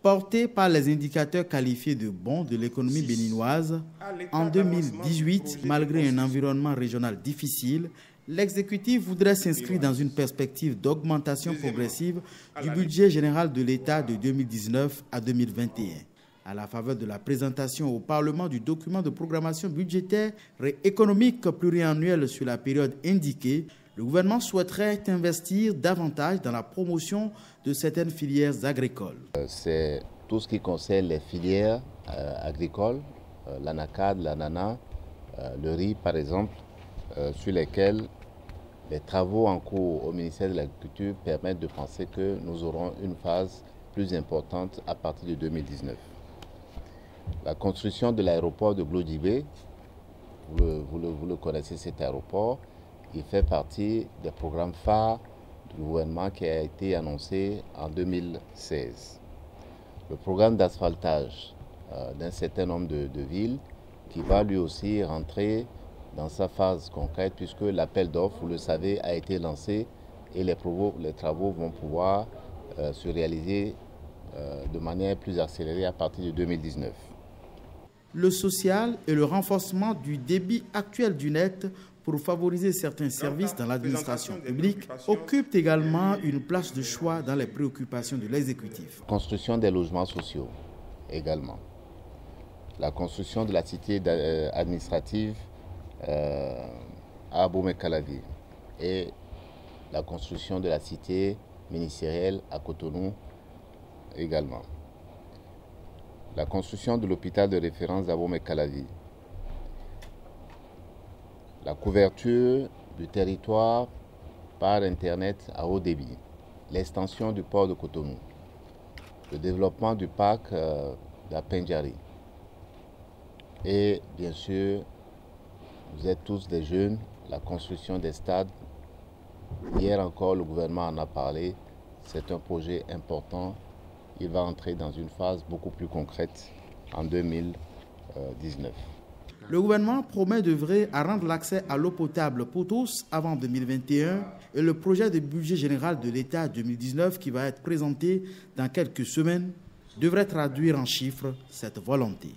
Porté par les indicateurs qualifiés de bons de l'économie béninoise, en 2018, malgré un environnement régional difficile, l'exécutif voudrait s'inscrire dans une perspective d'augmentation progressive du budget général de l'État de 2019 à 2021. À la faveur de la présentation au Parlement du document de programmation budgétaire et économique pluriannuel sur la période indiquée, le gouvernement souhaiterait investir davantage dans la promotion de certaines filières agricoles. C'est tout ce qui concerne les filières agricoles, l'anacarde, l'ananas, le riz par exemple, sur lesquels les travaux en cours au ministère de l'Agriculture permettent de penser que nous aurons une phase plus importante à partir de 2019. La construction de l'aéroport de Glodjibé, vous le connaissez cet aéroport, il fait partie des programmes phares du gouvernement qui a été annoncé en 2016. Le programme d'asphaltage d'un certain nombre de villes qui va lui aussi rentrer dans sa phase concrète puisque l'appel d'offres, vous le savez, a été lancé et les travaux vont pouvoir se réaliser de manière plus accélérée à partir de 2019. Le social et le renforcement du débit actuel du net pour favoriser certains services dans l'administration publique occupent également une place de choix dans les préoccupations de l'exécutif. Construction des logements sociaux également. La construction de la cité administrative à Abomey-Calavi et la construction de la cité ministérielle à Cotonou également. La construction de l'hôpital de référence d'Abomey-Calavi. La couverture du territoire par Internet à haut débit. L'extension du port de Cotonou. Le développement du parc d'Apendjari. Et bien sûr, vous êtes tous des jeunes, la construction des stades. Hier encore, le gouvernement en a parlé. C'est un projet important. Il va entrer dans une phase beaucoup plus concrète en 2019. Le gouvernement promet d'œuvrer à rendre l'accès à l'eau potable pour tous avant 2021 et le projet de budget général de l'État 2019 qui va être présenté dans quelques semaines devrait traduire en chiffres cette volonté.